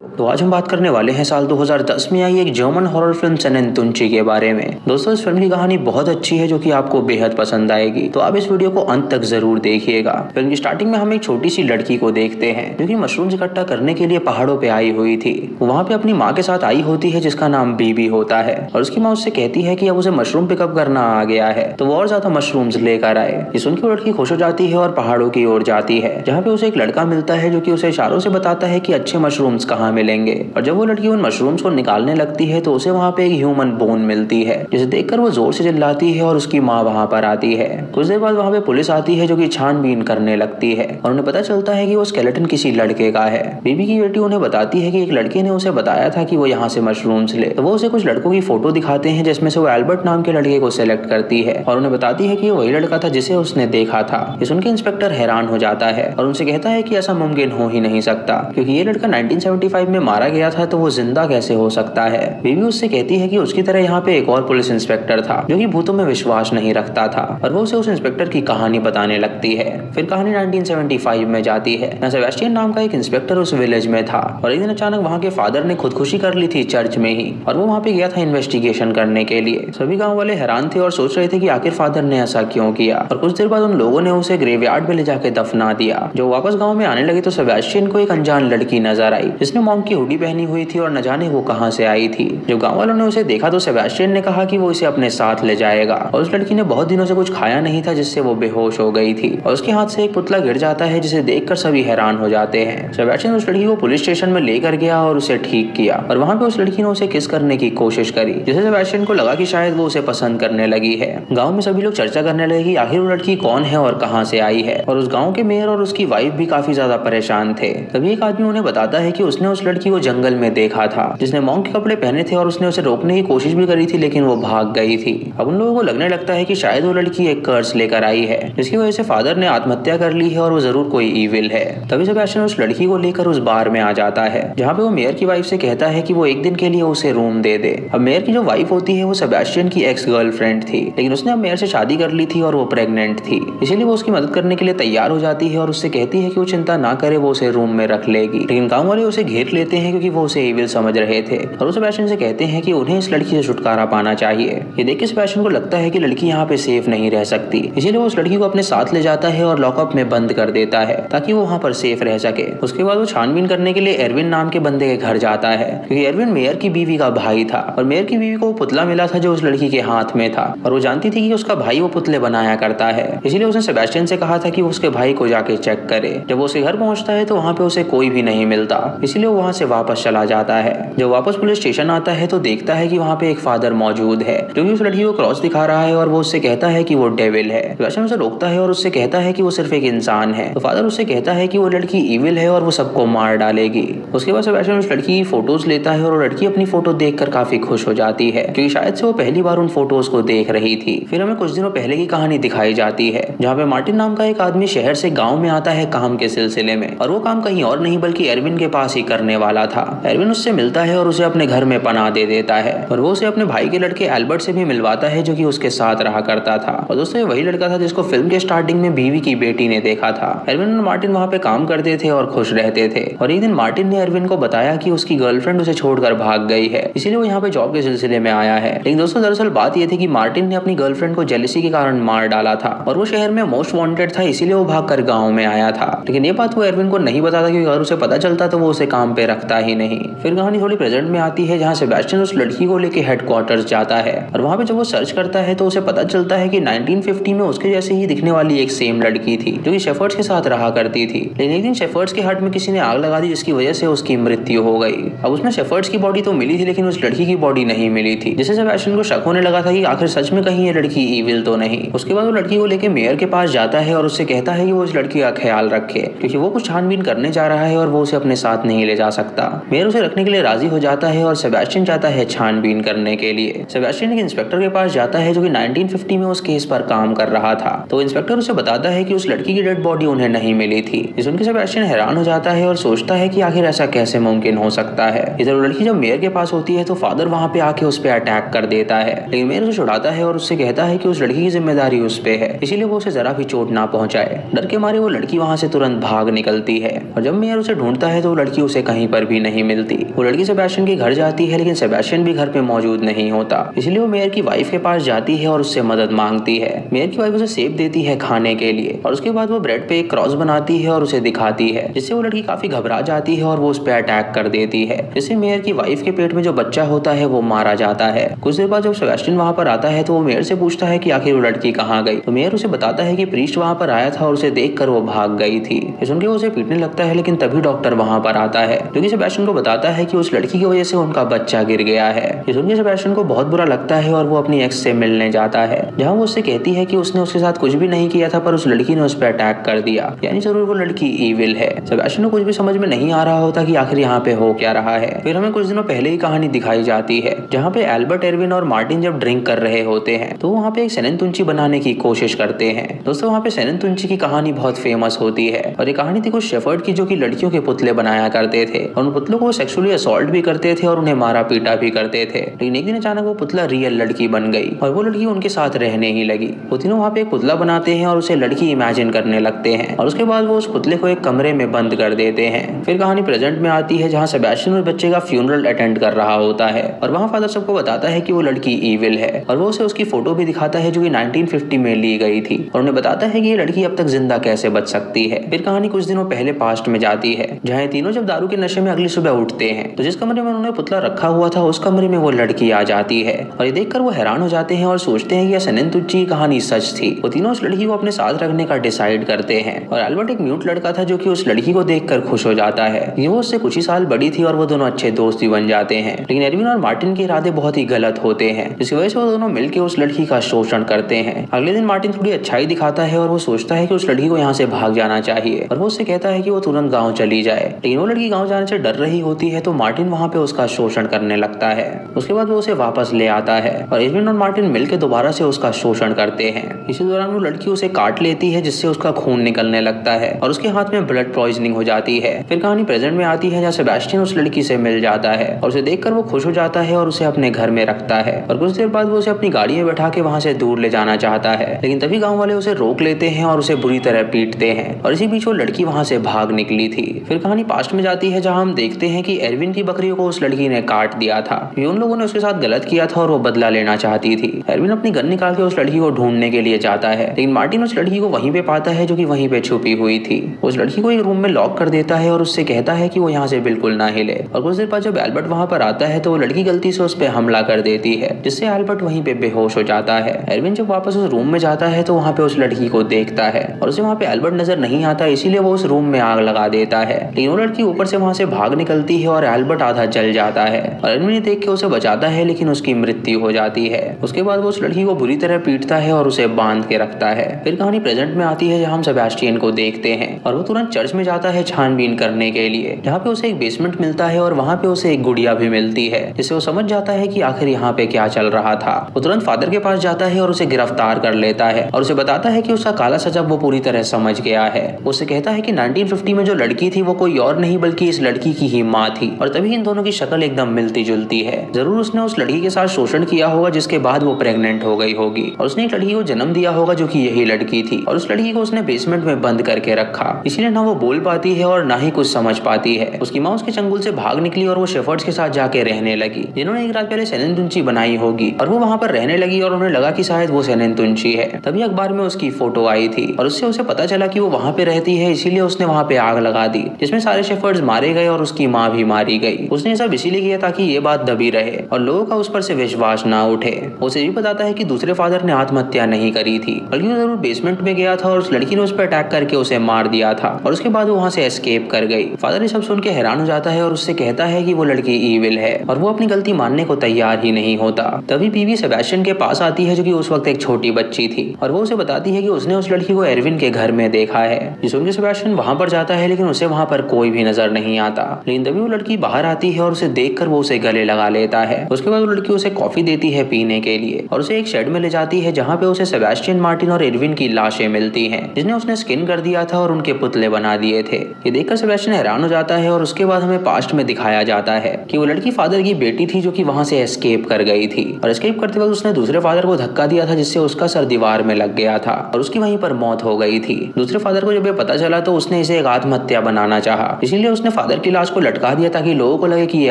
तो आज हम बात करने वाले हैं साल 2010 में आई एक जर्मन हॉरर फिल्म सनन तुंची के बारे में। दोस्तों, इस फिल्म की कहानी बहुत अच्छी है जो कि आपको बेहद पसंद आएगी, तो आप इस वीडियो को अंत तक जरूर देखिएगा। फिल्म की स्टार्टिंग में हम एक छोटी सी लड़की को देखते हैं जो कि मशरूम्स इकट्ठा करने के लिए पहाड़ों पे आई हुई थी। वहाँ पे अपनी माँ के साथ आई होती है जिसका नाम बीबी होता है, और उसकी माँ उससे कहती है कि अब उसे मशरूम पिकअप करना आ गया है, तो वो और ज्यादा मशरूम्स लेकर आए। ये सुनकर वो लड़की खुश हो जाती है और पहाड़ों की ओर जाती है, जहाँ पे उसे एक लड़का मिलता है जो कि उसे इशारों से बताता है कि अच्छे मशरूम्स कहाँ मिलेंगे। और जब वो लड़की उन मशरूम्स को निकालने लगती है तो उसे वहाँ पे एक ह्यूमन बोन मिलती है, जिसे देखकर वो जोर से चिल्लाती है और उसकी माँ वहाँ पर आती है। कुछ देर बाद वहाँ पे पुलिस आती है जो कि छानबीन करने लगती है, और उन्हें पता चलता है कि वो स्केलेटन किसी लड़के का है। बीबी की बेटी उन्हें बताती है कि एक लड़के ने उसे बताया था कि वो यहाँ से मशरूम्स ले, तो वो उसे कुछ लड़कों की फोटो दिखाते हैं जिसमें से वो एल्बर्ट नाम के लड़के को सिलेक्ट करती है, और उन्हें बताती है कि वही लड़का था जिसे उसने देखा था। ये सुनकर इंस्पेक्टर हैरान हो जाता है और उनसे कहता है कि ऐसा मुमकिन हो ही नहीं सकता, क्योंकि ये लड़का 1975 में मारा गया था, तो वो जिंदा कैसे हो सकता है। बीबी उससे कहती है कि उसकी तरह यहाँ पे एक और पुलिस इंस्पेक्टर था जो कि भूतों में विश्वास नहीं रखता था, और वो उसे उस इंस्पेक्टर की कहानी बताने लगती है। फिर कहानी 1975 में जाती है। यहाँ सेबेस्टियन नाम का एक इंस्पेक्टर उस विलेज में था, और एक दिन अचानक वहाँ के फादर ने खुदकुशी कर ली थी चर्च में ही, और वो वहाँ पे गया था इन्वेस्टिगेशन करने के लिए। सभी गाँव वाले हैरान थे और सोच रहे थे कि आखिर फादर ने ऐसा क्यों किया, और कुछ देर बाद उन लोगों ने उसे ग्रेवयार्ड में ले जाके दफना दिया। जो वापस गाँव में आने लगे तो सेबेस्टियन को एक अनजान लड़की नजर आई जिसने मॉन्क की हुडी पहनी हुई थी, और न जाने वो कहां से आई थी। जब गांव वालों ने उसे देखा तो सेबेस्टियन ने कहा कि वो इसे अपने साथ ले जाएगा, और उस लड़की ने बहुत दिनों से कुछ खाया नहीं था जिससे वो बेहोश हो गई थी, और उसके हाथ से एक पुतला गिर जाता है जिसे देखकर सभी हैरान हो जाते हैं। सेबेस्टियन उस लड़की को पुलिस स्टेशन में लेकर गया और उसे ठीक किया, और वहां पे उस लड़की ने उसे किस करने की कोशिश करी, जिससे सेबेस्टियन को लगा कि शायद वो उसे पसंद करने लगी है। गाँव में सभी लोग चर्चा करने लगे कि आखिर वो लड़की कौन है और कहाँ से आई है, और उस गाँव के मेयर और उसकी वाइफ भी काफी ज्यादा परेशान थे। तभी एक आदमी उन्हें बताता है कि उसने उस लड़की को जंगल में देखा था जिसने मॉन्क के कपड़े पहने थे, और उसने उसे रोकने की कोशिश भी करी थी लेकिन वो भाग गई थी। अब उन लोगों को लगने लगता है कि शायद वो लड़की एक कर्स लेकर आई है जिसकी वजह से फादर ने आत्महत्या कर ली है और वो जरूर कोई ईविल है। तभी सेबेस्टियन उस लड़की को लेकर उस बार में आ जाता है जहाँ पे वो मेयर की वाइफ से कहता है कि वो एक दिन के लिए उसे रूम दे दे। अब मेयर की जो वाइफ होती है वो सेबेस्टियन की एक्स गर्लफ्रेंड थी, लेकिन उसने अब मेयर से शादी कर ली थी और वो प्रेग्नेंट थी, इसीलिए वो उसकी मदद करने के लिए तैयार हो जाती है और उससे कहती है कि वो चिंता ना करे, वो उसे रूम में रख लेगी। लेकिन गाँव वाले उसे घेर लेते हैं क्योंकि वो उसे ईविल समझ रहे थे, और वो सेबेस्टियन से कहते हैं कि उन्हें इस लड़की से छुटकारा पाना चाहिए। ये देख के सेबेस्टियन को लगता है कि लड़की यहाँ पे सेफ नहीं रह सकती, इसीलिए वो उस लड़की को अपने साथ ले जाता है और लॉकअप में बंद कर देता है ताकि वो वहाँ पर सेफ रह सके। उसके बाद वो छानबीन करने के लिए एरविन नाम के बंदे के घर जाता है, क्योंकि एरविन मेयर की बीवी का भाई था, और मेयर की बीवी को वो पुतला मिला था जो उस लड़की के हाथ में था, और वो जानती थी कि उसका भाई वो पुतले बनाया करता है, इसीलिए उसने सेबेस्टियन से कहा था कि वो उसके भाई को जाके चेक करे। जब वो उसके घर पहुंचता है तो वहाँ पे उसे कोई भी नहीं मिलता, इसीलिए वो वहाँ से वापस चला जाता है। जब वापस पुलिस स्टेशन आता है तो देखता है कि वहाँ पे एक फादर मौजूद है जो कि उस लड़की को क्रॉस दिखा रहा है, और वो उससे कहता है कि वो डेविल है। सेबेस्टियन उसे रोकता है और उससे कहता है कि वो सिर्फ एक इंसान है, तो फादर उससे कहता है कि वो लड़की ईविल है और वो सबको मार डालेगी। उसके बाद सेबेस्टियन उस लड़की की फोटोज लेता है, और वो लड़की अपनी फोटो देखकर काफी खुश हो जाती है क्योंकि शायद से वो पहली बार उन फोटोज को देख रही थी। फिर हमें कुछ दिनों पहले की कहानी दिखाई जाती है जहाँ पे मार्टिन नाम का एक आदमी शहर से गाँव में आता है काम के सिलसिले में, और वो काम कहीं और नहीं बल्कि एरविन के पास ही करने वाला था। एरविन उससे मिलता है और उसे अपने घर में पनाह दे देता है, और वो उसे अपने भाई के लड़के एल्बर्ट से भी मिलवाता है जो कि उसके साथ रहा करता था। और दोस्तों, वही लड़का था जिसको फिल्म के स्टार्टिंग में बीवी की बेटी ने देखा था। एरविन और मार्टिन वहाँ पे काम करते थे और खुश रहते थे, और एक दिन मार्टिन ने एरविन को बताया कि उसकी गर्लफ्रेंड उसे छोड़कर भाग गई है, इसीलिए वो यहाँ पे जॉब के सिलसिले में आया है। लेकिन दोस्तों, दरअसल बात यह थी कि मार्टिन ने अपनी गर्लफ्रेंड को जेलसी के कारण मार डाला था, और वो शहर में मोस्ट वांटेड था, इसीलिए वो भागकर गाँव में आया था। लेकिन ये बात वो एरविन को नहीं बताता क्योंकि अगर उसे पता चलता तो वो उसे काम पे रखता ही नहीं। फिर कहानी थोड़ी प्रेजेंट में आती है जहाँ सेबेस्टियन उस लड़की को लेके हेडक्वार्टर्स जाता है, और वहाँ पे जब वो सर्च करता है तो उसे पता चलता है कि 1950 में उसके जैसे ही दिखने वाली एक सेम लड़की थी जो कि शेफर्ड्स के साथ रहा करती थी। लेकिन एक दिन शेफर्ड्स के हट में किसी ने आग लगा दी जिसकी वजह से उसकी मृत्यु हो गई। अब उसमें शेफर्ड्स की बॉडी तो मिली थी लेकिन उस लड़की की बॉडी नहीं मिली थी, जिससे सेबेस्टियन को शक होने लगा था कि आखिर सच में कहीं ये लड़की ईविल तो नहीं। उसके बाद वो लड़की को लेके मेयर के पास जाता है और उससे कहता है कि वो इस लड़की का ख्याल रखे क्योंकि वो कुछ छानबीन करने जा रहा है और वो उसे अपने साथ नहीं ले जा सकता। मेयर उसे रखने के लिए राजी हो जाता है और सेबेस्टियन जाता है छानबीन करने के लिए। सेबेस्टियन एक इंस्पेक्टर के पास जाता है जो कि 1950 में उस केस पर काम कर रहा था, तो इंस्पेक्टर उसे बताता है कि उस लड़की की डेड बॉडी उन्हें नहीं मिली थी। ये सुनकर सेबेस्टियन हैरान हो जाता है और सोचता है कि आखिर ऐसा कैसे मुमकिन हो सकता है। इधर वो लड़की जब मेयर के पास होती है तो फादर वहाँ पे आके उस पर अटैक कर देता है, लेकिन मेयर उसे छुड़ाता है और उससे कहता है कि उस लड़की की जिम्मेदारी उस पे है, इसीलिए वो उसे जरा भी चोट ना पहुंचाए। डर के मारे वो लड़की वहाँ से तुरंत भाग निकलती है, और जब मेयर उसे ढूंढता है तो वो लड़की उसे कहीं पर भी नहीं मिलती। वो लड़की सेबेस्टियन के घर जाती है लेकिन सेबेस्टियन भी घर पे मौजूद नहीं होता, इसलिए वो मेयर की वाइफ के पास जाती है और उससे मदद मांगती है। मेयर की वाइफ उसे सेब देती है खाने के लिए और उसके बाद वो ब्रेड पे एक क्रॉस बनाती है और उसे दिखाती है, जिससे वो लड़की काफी घबरा जाती है और वो उस पर अटैक कर देती है, जिससे मेयर की वाइफ के पेट में जो बच्चा होता है वो मारा जाता है। कुछ देर बाद जब सेबेस्टियन वहाँ पर आता है तो वो मेयर से पूछता है कि आखिर वो लड़की कहाँ गई, तो मेयर उसे बताता है कि प्रीस्ट वहाँ पर आया था और उसे देखकर वो भाग गई थी। ये सुनकर वो उसे पीटने लगता है, लेकिन तभी डॉक्टर वहाँ पर आता है जो कि सेबेस्टियन को बताता है कि उस लड़की की वजह से उनका बच्चा गिर गया है। ये सुनकर सेबेस्टियन को बहुत बुरा लगता है और वो अपनी एक्स से मिलने जाता है, जहाँ वो उससे कहती है कि उसने उसके साथ कुछ भी नहीं किया था, पर उस लड़की ने उस पर अटैक कर दिया, यानी जरूर वो लड़की ईविल है। सेबेस्टियन को कुछ भी समझ में नहीं आ रहा होता कि आखिर यहाँ पे हो क्या रहा है। फिर हमें कुछ दिनों पहले ही कहानी दिखाई जाती है, जहाँ पे एल्बर्ट, एरविन और मार्टिन जब ड्रिंक कर रहे होते हैं तो वहाँ पे एक सेनेंतुंची बनाने की कोशिश करते हैं। दोस्तों वहाँ पे सेनेंतुंची की कहानी बहुत फेमस होती है और ये कहानी थी कुछ शेफर्ड की जो कि लड़कियों के पुतले बनाया करते थे और उन पुतलों को सेक्सुअली असॉल्ट भी करते थे और उन्हें मारा पीटा भी करते थे। लेकिन एक दिन अचानक वो पुतला रियल लड़की बन गई और वो लड़की उनके साथ रहने ही लगी। वो तीनों वहाँ पे एक पुतला बनाते हैं और उसे लड़की इमेजिन करने लगते हैं और उसके बाद वो उस पुतले को एक कमरे में बंद कर देते हैं। फिर कहानी प्रेजेंट में आती है, जहाँ सेबेस्टियन उस बच्चे का फ्यूनरल अटेंड कर रहा होता है और वहाँ फादर सबको बताता है कि वो लड़की ईविल है और वो उसे उसकी फोटो भी दिखाता है जो कि 1950 में ली गई थी और उन्हें बताता है कि ये लड़की अब तक जिंदा कैसे बच सकती है। फिर कहानी कुछ दिनों पहले पास्ट में जाती है, जहाँ तीनों जब दारू के नशे में अगली सुबह उठते हैं तो जिस कमरे में उन्होंने पुतला रखा हुआ था उस कमरे में वो लड़की आ जाती है और ये देखकर वो हैरान हो जाते हैं और सोचते हैं कि यह सेनेंतुंची की कहानी सच थी। वो तीनों उस लड़की को अपने साथ रखने का डिसाइड करते हैं और एल्बर्ट एक म्यूट लड़का था जो कि उस लड़की को देखकर खुश हो जाता है। ये वो उससे कुछ ही साल बड़ी थी और वो दोनों अच्छे दोस्त भी बन जाते हैं, लेकिन एरविन और मार्टिन के इरादे बहुत ही गलत होते हैं, जिसकी वजह से वो दोनों मिलकर उस लड़की का शोषण करते हैं। अगले दिन मार्टिन थोड़ी अच्छाई दिखाता है और वो सोचता है कि उस लड़की को यहाँ से भाग जाना चाहिए और वो उससे कहता है कि वो तुरंत गाँव चली जाए, लेकिन वो लड़की गाँव जाने से डर रही होती है तो मार्टिन वहाँ पे उसका शोषण करने लगता है। उसके बाद वो उसे वापस ले आता है और एरविन और मार्टिन मिलकर दोबारा से उसका शोषण करते हैं। इसी दौरान वो लड़की उसे काट लेती है जिससे उसका खून निकलने लगता है और उसके हाथ में ब्लड पॉइजनिंग हो जाती है। फिर कहानी प्रेजेंट में आती है, जहाँ सेबेस्टियन उस लड़की से मिल जाता है और उसे देखकर वो खुश हो जाता है और उसे अपने घर में रखता है और कुछ देर बाद वो उसे अपनी गाड़ी में बैठा के वहाँ से दूर ले जाना चाहता है, लेकिन तभी गाँव वाले उसे रोक लेते हैं और उसे बुरी तरह पीटते हैं और इसी बीच वो लड़की वहाँ से भाग निकली थी। फिर कहानी पास्ट में जाती है, जहाँ हम देखते हैं कि एरविन की बकरियों को उस लड़की ने काट दिया था। उन लोगों ने उसके साथ गलत किया था और वो बदला लेना चाहती थी। एरविन अपनी गन निकाल के उस लड़की को ढूंढने के लिए जाता है, लेकिन मार्टिन उस लड़की को वहीं पे पाता है जो कि वहीं पे छुपी हुई थी। उस लड़की को एक रूम में लॉक कर देता है और उससे कहता है कि वो यहाँ से बिल्कुल ना हिले और कुछ देर बाद जब एल्बर्ट वहाँ पर आता है तो वो लड़की गलती से उस पर हमला कर देती है, जिससे एल्बर्ट वहीं पे बेहोश हो जाता है। एरविन जब वापस उस रूम में जाता है तो वहाँ पे उस लड़की को देखता है और उसे वहाँ पे एल्बर्ट नजर नहीं आता, इसीलिए वो उस रूम में आग लगा देता है, लेकिन वो लड़की ऊपर से वहाँ से भाग निकलती है और एल्बर्ट आधा जल जाता है और एरविन देख के उसे बचाता है, लेकिन उसकी मृत्यु हो जाती है। उसके बाद वो उस लड़की को बुरी तरह पीटता है और उसे बांध के रखता है। फिर कहानी प्रेजेंट में आती है, जहाँ हम सेबेस्टियन को देखते हैं और वो तुरंत चर्च में जाता है छानबीन करने के लिए, जहाँ पे उसे एक बेसमेंट मिलता है और वहाँ पे उसे एक गुड़िया भी मिलती है, जिससे वो समझ जाता है कि आखिर यहाँ पे क्या चल रहा था। वो तुरंत फादर के पास जाता है और उसे गिरफ्तार कर लेता है और उसे बताता है कि उसका काला सजा वो पूरी तरह समझ गया है। उससे कहता है कि 1950 में जो लड़की थी वो कोई और नहीं बल्कि इस लड़की की ही माँ थी और तभी इन दोनों की शक्ल एकदम मिलती जुलती है। जरूर उसने उस लड़की के साथ शोषण किया होगा, जिसके बाद वो प्रेग्नेंट हो गई होगी और उसने एक लड़की को जन्म दिया होगा जो कि यही लड़की थी और उस लड़की को उसने बेसमेंट में बंद करके रखा, इसीलिए ना वो बोल पाती है और ना ही कुछ समझ पाती है। उसकी माँ उसके चंगुल से भाग निकली और वो शेफर्ड्स के साथ जाके रहने लगी, जिन्होंने एक रात पहले सेनेंतुंची बनाई होगी और वो वहाँ पर रहने लगी और उन्हें लगा कि शायद वो सेनेंतुंची है। तभी अखबार में उसकी फोटो आई थी और उससे उसे पता चला कि वो वहाँ पे रहती है, इसीलिए उसने वहाँ पे आग लगा दी, जिसमें सारे शेफर्ड्स मारे गए और उसकी माँ भी मारी गई। उसने सब इसीलिए किया ताकि ये बात दबी रहे और लोगों का उस पर से विश्वास ना उठे। उसे भी बताता है कि दूसरे फादर ने आत्महत्या नहीं करी थी, बल्कि वो जरूर बेसमेंट में गया था और उस लड़की ने उस पर अटैक करके उसे मार दिया था और उसके बाद वो वहाँ से एस्केप कर गई। फादर ये सब सुन के हैरान हो जाता है और उससे कहता है कि वो लड़की ईविल है और वो अपनी गलती मानने को तैयार ही नहीं होता। तभी बीवी सेबेस्टियन के पास आती है, जो कि उस वक्त एक छोटी बच्ची थी और वो उसे बताती है कि उसने उस लड़की को एरविन के घर में देखा है। जिस सुन के सेबेस्टियन वहाँ पर जाता है, लेकिन उसे वहाँ पर कोई भी नजर नहीं आता। लेकिन तभी वो लड़की बाहर आती है और उसे देखकर वो उसे गले लगा लेता है। उसके बाद वो लड़की उसे कॉफी देती है पीने के लिए और उसे एक शेड में ले जाती है, जहाँ पे उसे सेबेस्टियन, मार्टिन और एरविन की लाशें मिलती हैं, जिन्हें उसने स्किन कर दिया था और उनके पुतले बना दिए थे। ये देखकर सेबेस्टियन हैरान हो जाता है और उसके बाद हमें पास्ट में दिखाया जाता है कि वो लड़की फादर की बेटी थी, जो कि वहाँ से एस्केप कर गई थी और एस्केप करते वक्त उसने दूसरे फादर को धक्का दिया था, जिससे उसका सर दीवार में लग गया था और उसकी वहीं पर मौत हो गई थी। दूसरे फादर को जब ये पता चला तो उसने इसे एक आत्महत्या बनाना चाहा, इसीलिए उसने फादर की लाश को लटका दिया ताकि लोगों को लगे कि ये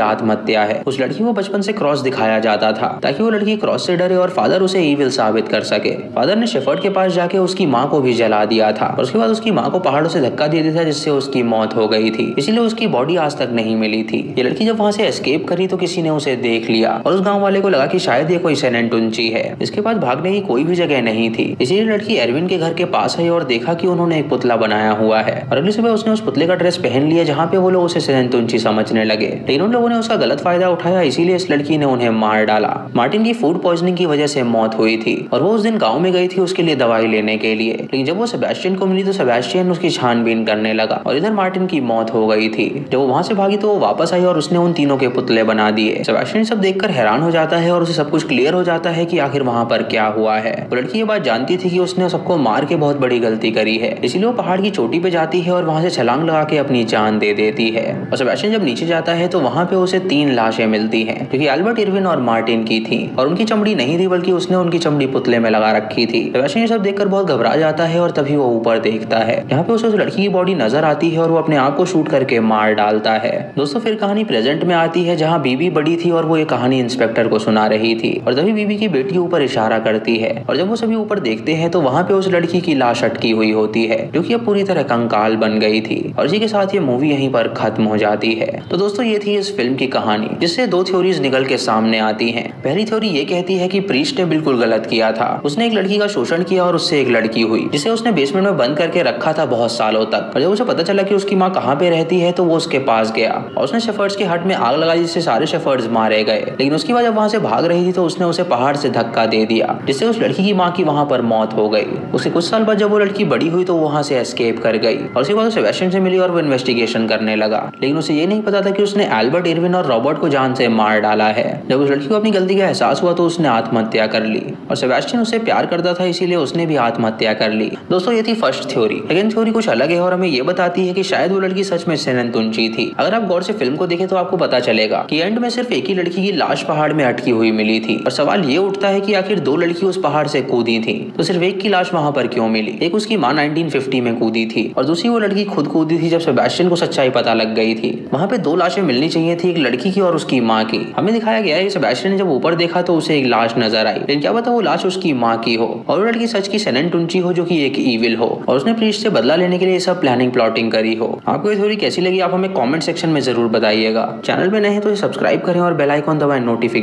आत्महत्या है। उस लड़की को बचपन से क्रॉस दिखाया जाता था ताकि वो लड़की क्रॉस से डरे और फादर उसे ईविल साबित कर सके। फादर ने शेफर्ड के पास जाके उसकी माँ को भी जला दिया था और उसके बाद उसकी माँ को पहाड़ों से धक्का दे दिया था जिससे उसकी मौत हो गई थी, इसीलिए उसकी बॉडी आज तक नहीं मिली थी। ये लड़की जब वहाँ से एस्केप करी तो किसी ने उसे देख लिया और उस गाँव वाले को लगा कि शायद ये कोई सेनेन टुनची है। इसके बाद भागने की कोई भी जगह नहीं थी, इसीलिए लड़की एरविन के घर के पास आई और देखा कि उन्होंने एक पुतला बनाया हुआ है और अगली सुबह उसने उस पुतले का ड्रेस पहन लिया जहाँ पे वो लोग उसे सेनेन टुनची समझने लगे। लेकिन उन लोगों ने उसका गलत फायदा उठाया, इसीलिए इस लड़की ने उन्हें मार डाला। मार्टिन की फूड पॉइजनिंग की वजह से मौत हुई थी और वो उस दिन गाँव में गई थी उसके लिए दवाई लेने के लिए। लेकिन जब वो सेबेस्टियन को मिली तो सेबेस्टियन उसकी छानबीन करने लगा और इधर मार्टिन की मौत हो गई थी। जब वो वहाँ से भागी तो वो वापस आई और उसने उन तीनों के पुतले बना दिए। सेबेस्टियन सब देखकर हैरान हो जाता है और उसे सब कुछ क्लियर हो जाता है कि आखिर वहाँ पर क्या हुआ है। वो लड़की ये बात जानती थी कि उसने सबको मार के बहुत बड़ी गलती करी है, इसलिए वो पहाड़ की चोटी पे जाती है और वहाँ से छलांग लगा के अपनी जान दे देती है। और सेबेस्टियन जब नीचे जाता है तो वहाँ पे उसे 3 लाशें मिलती हैं जो कि एल्बर्ट, इरविन और मार्टिन की थी और उनकी चमड़ी नहीं थी बल्कि उसने उनकी चमड़ी पुतले में लगा रखी थी। सेबेस्टियन ये सब देखकर बहुत घबरा जाता है और तभी वो ऊपर देखता है, यहाँ पे उसे उस लड़की की बॉडी नजर आती है और वो अपने आप को शूट करके मार डालता है। दोस्तों फिर कहानी प्रेजेंट में आती है जहाँ बीबी बड़ी थी और वो ये कहानी इंस्पेक्टर को सुना रही थी और तभी बीबी की बेटी ऊपर इशारा करती है और जब वो सभी ऊपर देखते हैं तो वहाँ पे उस लड़की की लाश अटकी हुई होती है जो कि अब पूरी तरह कंकाल बन गई थी और इसी के साथ ये मूवी यहीं पर खत्म हो जाती है। तो दोस्तों ये थी इस फिल्म की कहानी जिससे 2 थ्योरीज निकल के सामने आती हैं। पहली थ्योरी ये कहती है कि प्रीस्ट ने बिल्कुल गलत किया था, उसने एक लड़की का शोषण किया और उससे एक लड़की हुई जिसे उसने बेसमेंट में बंद करके रखा था बहुत सालों तक और जब उसे पता चला कि उसकी माँ कहाँ पे रहती है तो वो उसके पास गया और उसने शेफर्ड्स के हट में आग लगाई जिससे सारे शेफर्ड्स मारे गए। लेकिन उसके बाद जब वहाँ से भाग रही थी तो उसने उसे पहाड़ से धक्का दे दिया जिससे उस लड़की की माँ की वहाँ पर मौत हो गई। उसके कुछ साल बाद जब वो लड़की बड़ी हुई तो वहाँ से एस्केप कर गई और उसके बाद सेबेस्टियन से मिली और वो इन्वेस्टिगेशन करने लगा। लेकिन उसे ये नहीं पता था कि उसने एल्बर्ट, इरविन और रॉबर्ट को जान से मार डाला है। जब उस लड़की को अपनी गलती का एहसास हुआ तो उसने आत्महत्या कर ली और सेबेस्टियन उससे प्यार करता था इसीलिए उसने भी आत्महत्या कर ली। दोस्तों ये थी फर्स्ट थ्योरी। सेकंड थ्योरी कुछ अलग है और हमें ये बताती है कि शायद वो लड़की सच में सेनेन टुनची थी। अगर आप गौर से फिल्म को देखें तो आपको पता चलेगा कि एंड में सिर्फ एक ही लड़की की लाश पहाड़ में अटकी हुई मिली थी और सवाल ये उठता है कि आखिर 2 लड़की उस पहाड़ से कूदी थी तो सिर्फ एक की लाश वहां पर क्यों मिली। एक उसकी माँ 1950 में कूदी थी और दूसरी वो लड़की खुद कूदी थी जब सेबेस्टियन को सच्चाई पता लग गई थी। वहां पे 2 लाशें मिलनी चाहिए थी, एक लड़की की और उसकी माँ की। हमें दिखाया गया है सेबेस्टियन ने जब ऊपर देखा तो उसे एक लाश नजर आई, लेकिन क्या पता वो लाश उसकी माँ की हो और वो लड़की सच की सेनेन टुनची हो जो कि एक ईविल हो और उसने प्रीस्ट से बदला लेने के लिए सब प्लानिंग प्लॉटिंग करी हो। आपको ये थ्योरी कैसी लगी आप हमें कमेंट सेक्शन में जरूर बताइएगा। चैनल पे नए हैं तो सब्सक्राइब करें और बेल आइकॉन दबाएं नोटिफिकेशन